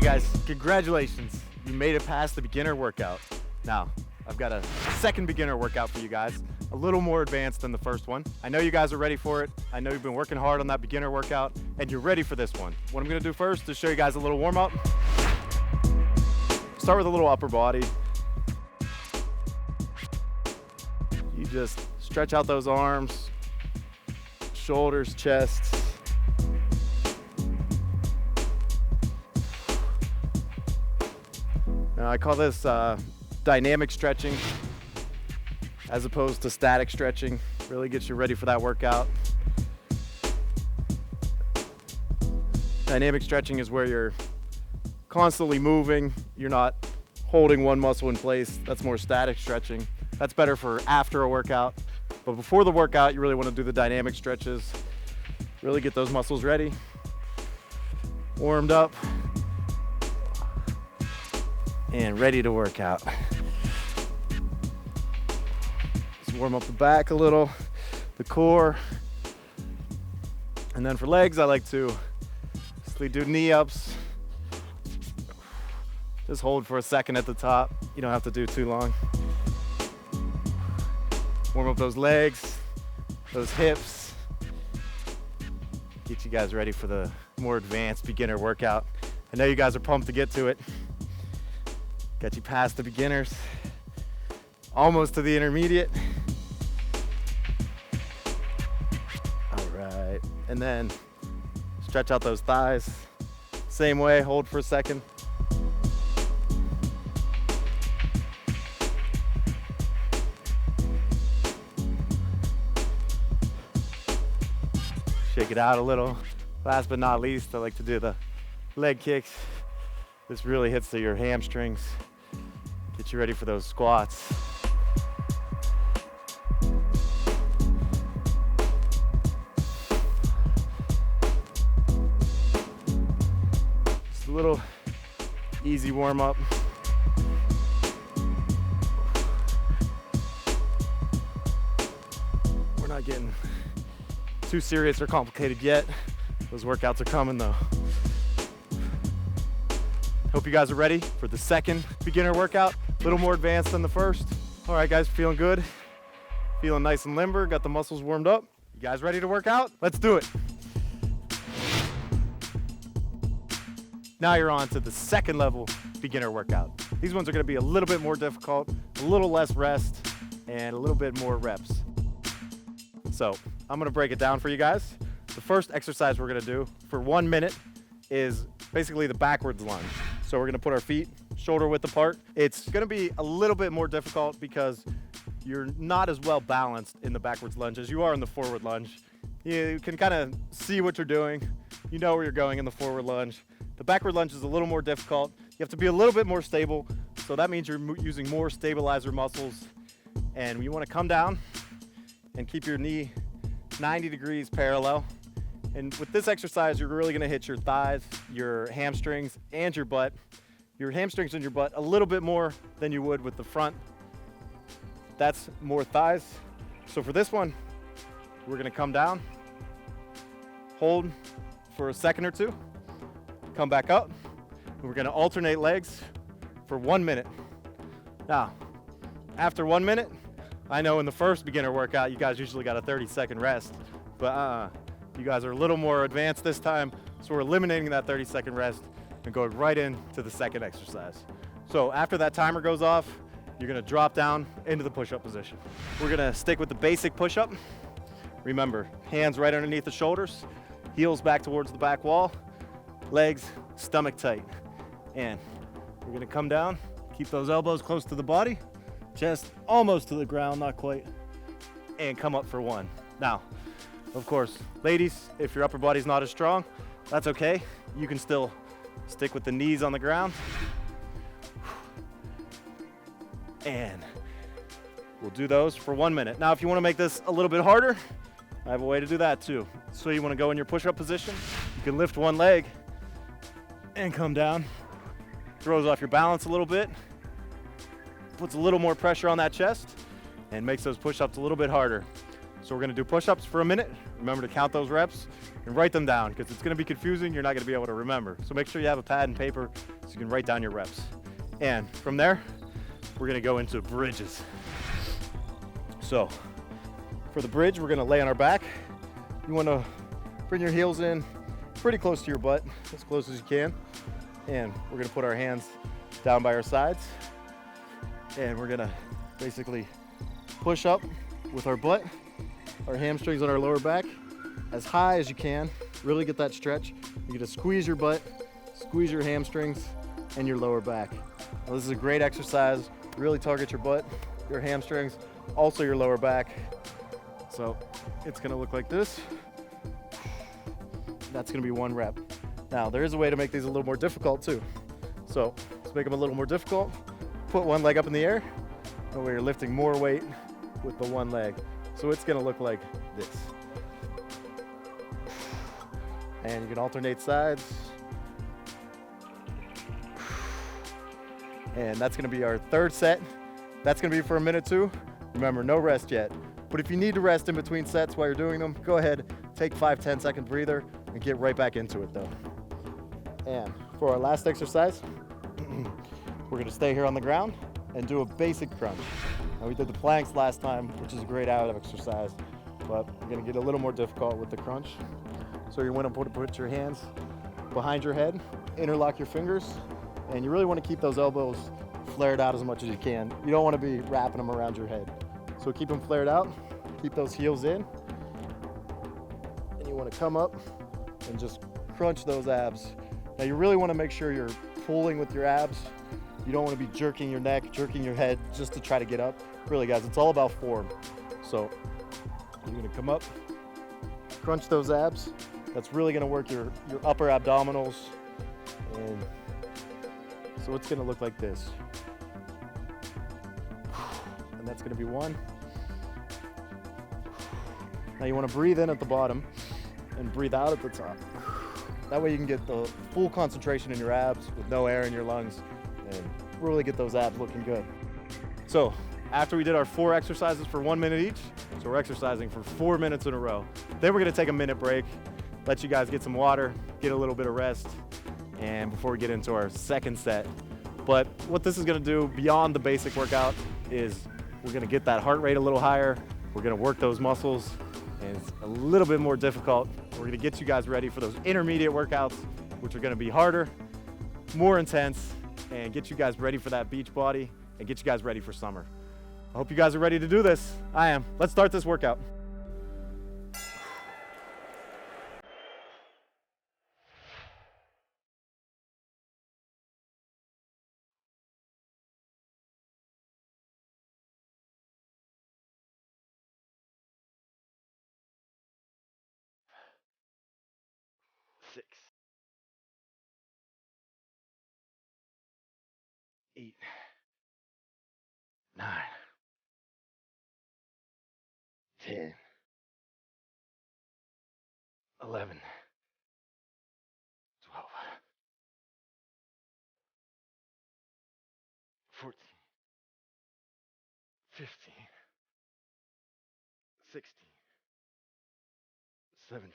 Hey guys, congratulations. You made it past the beginner workout. Now, I've got a second beginner workout for you guys, a little more advanced than the first one. I know you guys are ready for it. I know you've been working hard on that beginner workout and you're ready for this one. What I'm gonna do first is show you guys a little warm up. Start with a little upper body. You just stretch out those arms, shoulders, chest. Now, I call this dynamic stretching as opposed to static stretching. Really gets you ready for that workout. Dynamic stretching is where you're constantly moving. You're not holding one muscle in place. That's more static stretching. That's better for after a workout. But before the workout, you really want to do the dynamic stretches. Really get those muscles ready, warmed up, and ready to work out. Just warm up the back a little, the core. And then for legs, I like to do knee ups. Just hold for a second at the top. You don't have to do too long. Warm up those legs, those hips. Get you guys ready for the more advanced beginner workout. I know you guys are pumped to get to it. Got you past the beginners, almost to the intermediate. All right, and then stretch out those thighs. Same way, hold for a second. Shake it out a little. Last but not least, I like to do the leg kicks. This really hits to your hamstrings. Get you ready for those squats. Just a little easy warm up. We're not getting too serious or complicated yet. Those workouts are coming though. Hope you guys are ready for the second beginner workout. A little more advanced than the first. All right guys, feeling good? Feeling nice and limber, got the muscles warmed up. You guys ready to work out? Let's do it. Now you're on to the second level beginner workout. These ones are gonna be a little bit more difficult, a little less rest, and a little bit more reps. So I'm gonna break it down for you guys. The first exercise we're gonna do for 1 minute is basically the backwards lunge. So we're gonna put our feet shoulder width apart. It's gonna be a little bit more difficult because you're not as well balanced in the backwards lunge as you are in the forward lunge. You can kind of see what you're doing. You know where you're going in the forward lunge. The backward lunge is a little more difficult. You have to be a little bit more stable. So that means you're using more stabilizer muscles. And you wanna come down and keep your knee 90 degrees parallel. And with this exercise, you're really gonna hit your thighs, your hamstrings, and your butt. Your hamstrings and your butt a little bit more than you would with the front. That's more thighs. So for this one, we're gonna come down, hold for a second or two, come back up, and we're gonna alternate legs for 1 minute. Now, after 1 minute, I know in the first beginner workout, you guys usually got a 30-second rest, but you guys are a little more advanced this time, so we're eliminating that 30-second rest and going right into the second exercise. So after that timer goes off, you're gonna drop down into the push-up position. We're gonna stick with the basic push-up. Remember, hands right underneath the shoulders, heels back towards the back wall, legs stomach tight. And we're gonna come down, keep those elbows close to the body, chest almost to the ground, not quite, and come up for one. Now, of course, ladies, if your upper body's not as strong, that's okay. You can still stick with the knees on the ground. And we'll do those for 1 minute. Now, if you wanna make this a little bit harder, I have a way to do that too. So you wanna go in your push-up position, you can lift one leg and come down. Throws off your balance a little bit, puts a little more pressure on that chest, and makes those push-ups a little bit harder. So we're gonna do push-ups for a minute. Remember to count those reps and write them down because it's gonna be confusing. You're not gonna be able to remember. So make sure you have a pad and paper so you can write down your reps. And from there, we're gonna go into bridges. So for the bridge, we're gonna lay on our back. You wanna bring your heels in pretty close to your butt, as close as you can. And we're gonna put our hands down by our sides. And we're gonna basically push up with our butt, our hamstrings on our lower back, as high as you can. Really get that stretch. You're gonna squeeze your butt, squeeze your hamstrings, and your lower back. Now, this is a great exercise. Really target your butt, your hamstrings, also your lower back. So it's gonna look like this. That's gonna be 1 rep. Now, there is a way to make these a little more difficult too. So let's make them a little more difficult. Put one leg up in the air, and you're lifting more weight with the one leg. So it's gonna look like this. And you can alternate sides. And that's gonna be our 3rd set. That's gonna be for a minute too. Remember, no rest yet. But if you need to rest in between sets while you're doing them, go ahead, take 5-10 second breather and get right back into it though. And for our last exercise, we're gonna stay here on the ground and do a basic crunch. Now we did the planks last time, which is a great out exercise, but we're gonna get a little more difficult with the crunch. So you wanna put your hands behind your head, interlock your fingers, and you really wanna keep those elbows flared out as much as you can. You don't wanna be wrapping them around your head. So keep them flared out, keep those heels in, and you wanna come up and just crunch those abs. Now you really wanna make sure you're pulling with your abs. You don't wanna be jerking your neck, jerking your head just to try to get up. Really guys, it's all about form. So you're gonna come up, crunch those abs. That's really gonna work your upper abdominals. And so it's gonna look like this. And that's gonna be 1. Now you wanna breathe in at the bottom and breathe out at the top. That way you can get the full concentration in your abs with no air in your lungs and really get those abs looking good. So after we did our 4 exercises for 1 minute each, so we're exercising for 4 minutes in a row. Then we're gonna take a minute break, let you guys get some water, get a little bit of rest, and before we get into our 2nd set. But what this is gonna do beyond the basic workout is we're gonna get that heart rate a little higher, we're gonna work those muscles, and it's a little bit more difficult. We're gonna get you guys ready for those intermediate workouts, which are gonna be harder, more intense, and get you guys ready for that beach body and get you guys ready for summer. I hope you guys are ready to do this. I am. Let's start this workout. Six, 8, 9, 10, 11, 12, 14, 15, 16, 17,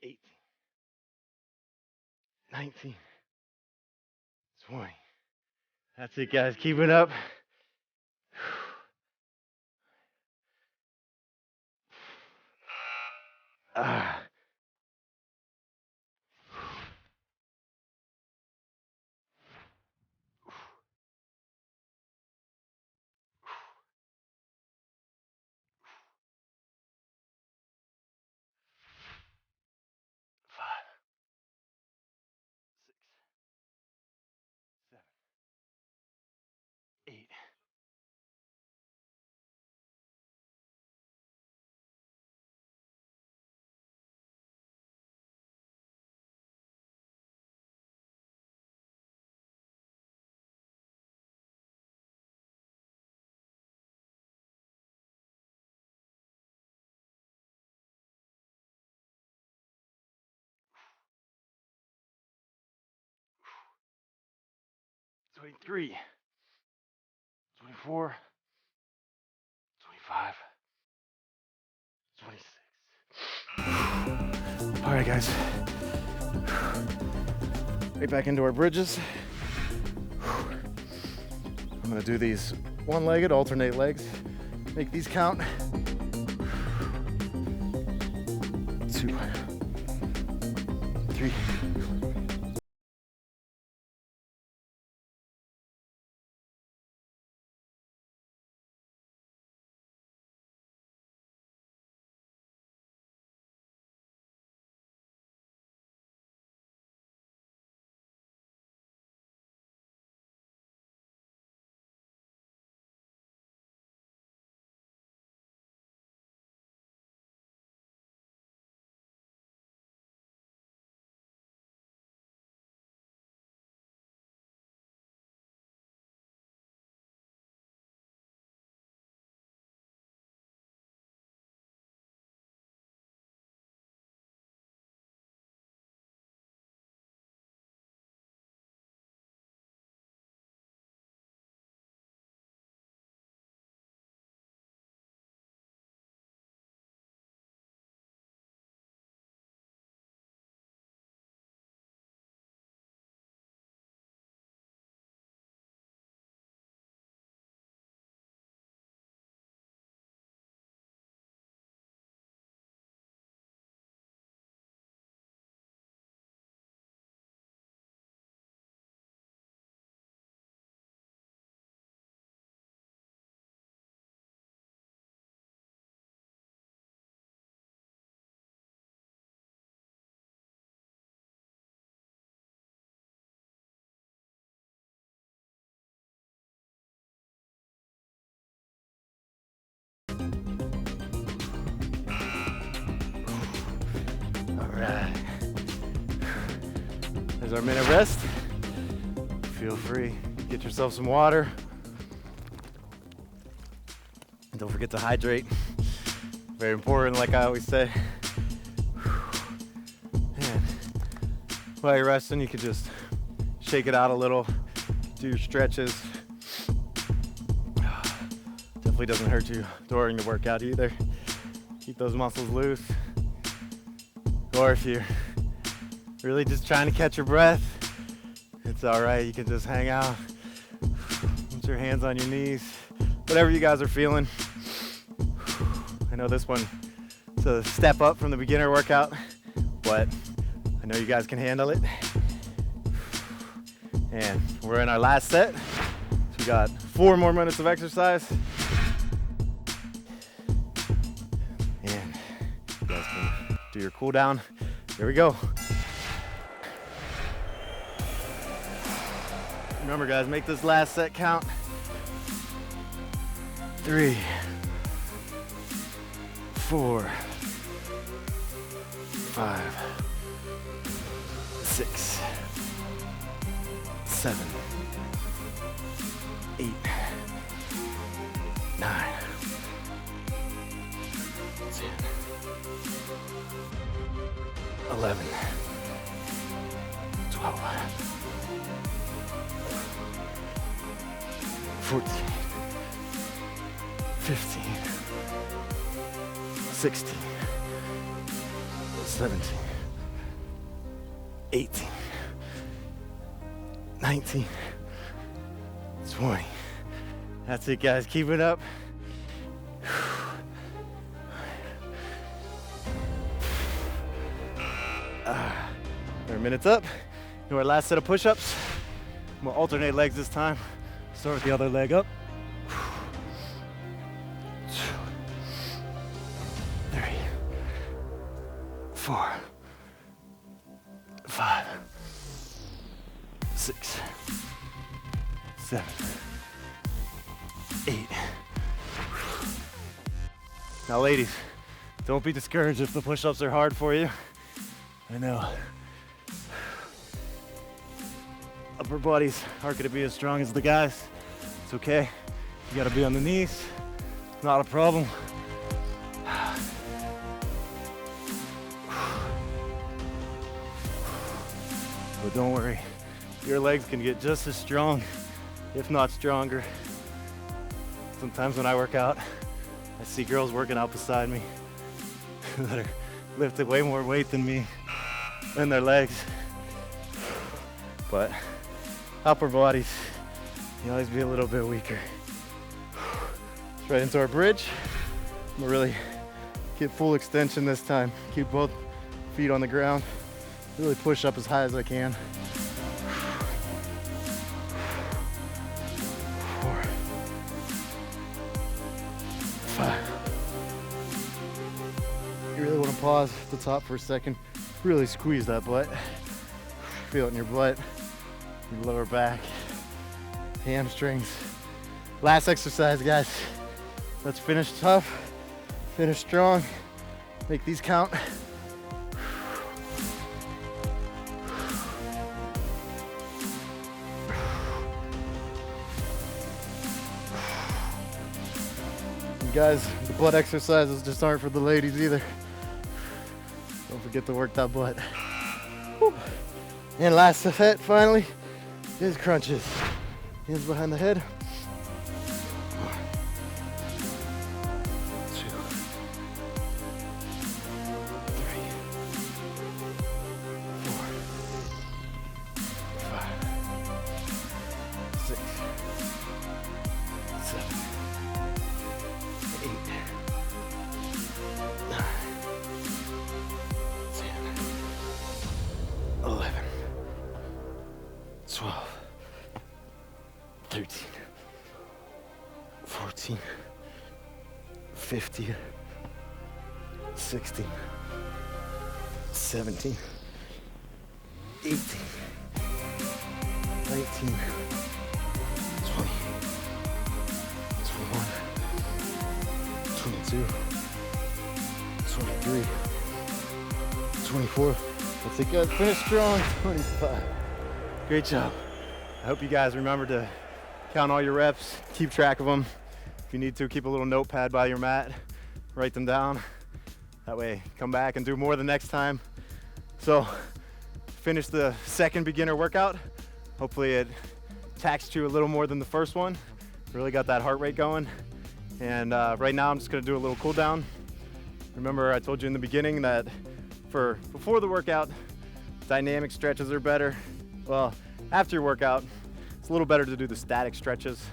18, 19, 20. That's it, guys. Keep it up. Ah. 5, 6, 7, 8. Twenty-three, 24, 25, right, guys. Right back into our bridges. I'm gonna do these one-legged, alternate legs. Make these count. 2, 3. All right. There's our minute rest. Feel free, get yourself some water. And don't forget to hydrate. Very important, like I always say. And while you're resting, you can just shake it out a little, do your stretches. Definitely doesn't hurt you during the workout either. Keep those muscles loose. Or if you're really just trying to catch your breath, it's all right. You can just hang out, put your hands on your knees, whatever you guys are feeling. I know this one is a step up from the beginner workout, but I know you guys can handle it. And we're in our last set. So we got 4 more minutes of exercise. And you guys can do your cool down. Here we go. Remember, guys, make this last set count. 3, 4, 5, 6, 7, 8, 9, 10, 11, 12, 14, 15, 16, 17, 18, 19, 20. That's it, guys. Keep it up. Our minute's up. Do our last set of push-ups. We'll alternate legs this time. Start with the other leg up. 2, 3, 4, 5, 6, 7, 8. Now, ladies, don't be discouraged if the push-ups are hard for you. I know. Upper bodies aren't gonna be as strong as the guys. It's okay. You gotta be on the knees. Not a problem. But don't worry, your legs can get just as strong, if not stronger. Sometimes when I work out, I see girls working out beside me that are lifting way more weight than me. and their legs. But upper bodies, you always be a little bit weaker. Right into our bridge. I'm gonna really get full extension this time. Keep both feet on the ground. Really push up as high as I can. 4, 5. You really want to pause at the top for a second. Really squeeze that butt. Feel it in your butt, your lower back, hamstrings. Last exercise, guys. Let's finish tough, finish strong, make these count. And guys, the butt exercises just aren't for the ladies either. Don't forget to work that butt. Woo. And last set, finally, is crunches. Hands behind the head. 6, 7, 8, 9, 10, 11, 12, 13, 14, 15, 16, 17, 18, 19, 20, 21, 22, 23, 24. That's it, guys. Finish strong. 25. Great job. I hope you guys remember to count all your reps, keep track of them. If you need to, keep a little notepad by your mat, write them down. That way, come back and do more the next time. So, finish the second beginner workout. Hopefully it taxed you a little more than the first one. Really got that heart rate going. And right now I'm just gonna do a little cool down. Remember I told you in the beginning that before the workout, dynamic stretches are better. Well, after your workout, it's a little better to do the static stretches.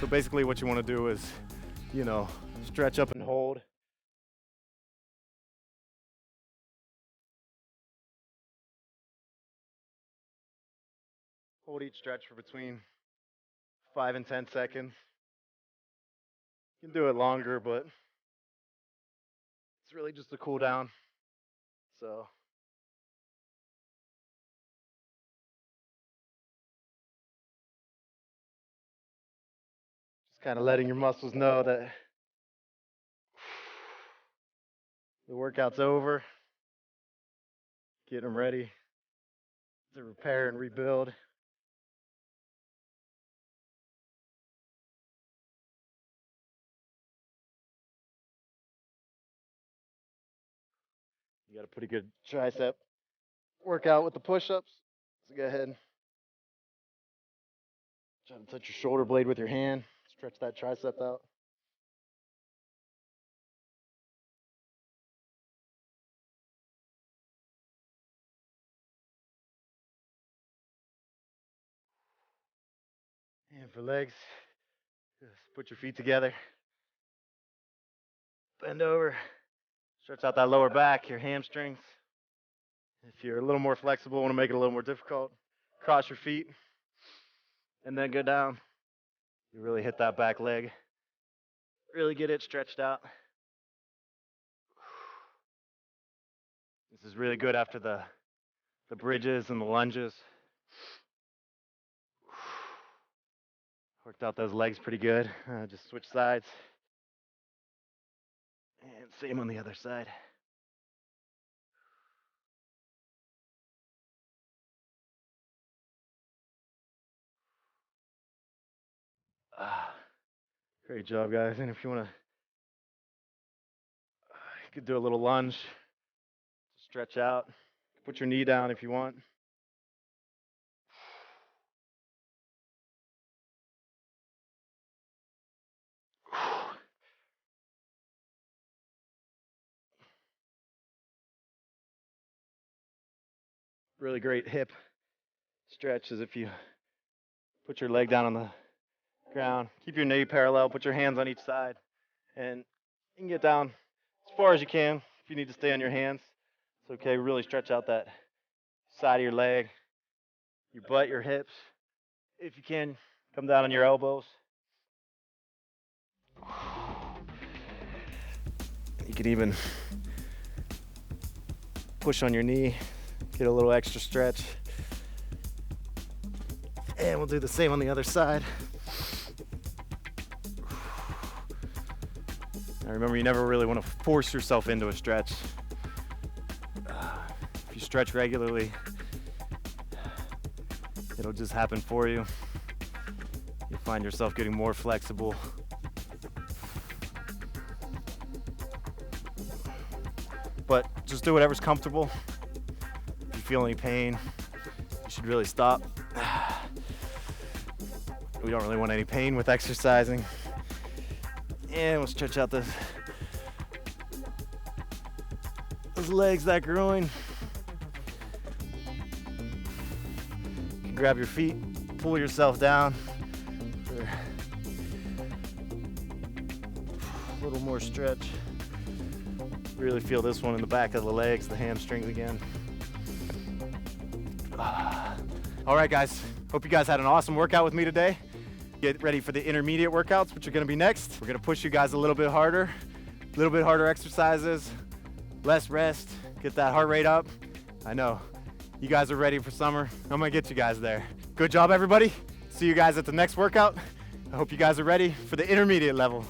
So basically what you wanna do is, stretch up and hold. Hold each stretch for between 5 and 10 seconds. You can do it longer, but it's really just a cool down. So just kind of letting your muscles know that the workout's over, getting them ready to repair and rebuild. You got a pretty good tricep workout with the push-ups. So go ahead, try to touch your shoulder blade with your hand, stretch that tricep out. And for legs, just put your feet together, bend over, stretch out that lower back, your hamstrings. If you're a little more flexible, want to make it a little more difficult, cross your feet and then go down. You really hit that back leg, really get it stretched out. This is really good after the bridges and the lunges. Worked out those legs pretty good. Just switch sides. And same on the other side. Ah, great job, guys. And if you want to, you could do a little lunge, stretch out, put your knee down if you want. really great hip stretch is if you put your leg down on the ground, keep your knee parallel, put your hands on each side, and you can get down as far as you can. If you need to stay on your hands, it's okay. Really stretch out that side of your leg, your butt, your hips. If you can, come down on your elbows. You can even push on your knee, get a little extra stretch. And we'll do the same on the other side. Now remember, you never really want to force yourself into a stretch. If you stretch regularly, it'll just happen for you. You'll find yourself getting more flexible. But just do whatever's comfortable. If you feel any pain, you should really stop. We don't really want any pain with exercising. And we'll stretch out those legs, that groin. You can grab your feet, pull yourself down for a little more stretch. Really feel this one in the back of the legs, the hamstrings again. All right, guys. Hope you guys had an awesome workout with me today. Get ready for the intermediate workouts, which are gonna be next. We're gonna push you guys a little bit harder exercises, less rest, get that heart rate up. I know, you guys are ready for summer. I'm gonna get you guys there. Good job, everybody. See you guys at the next workout. I hope you guys are ready for the intermediate level.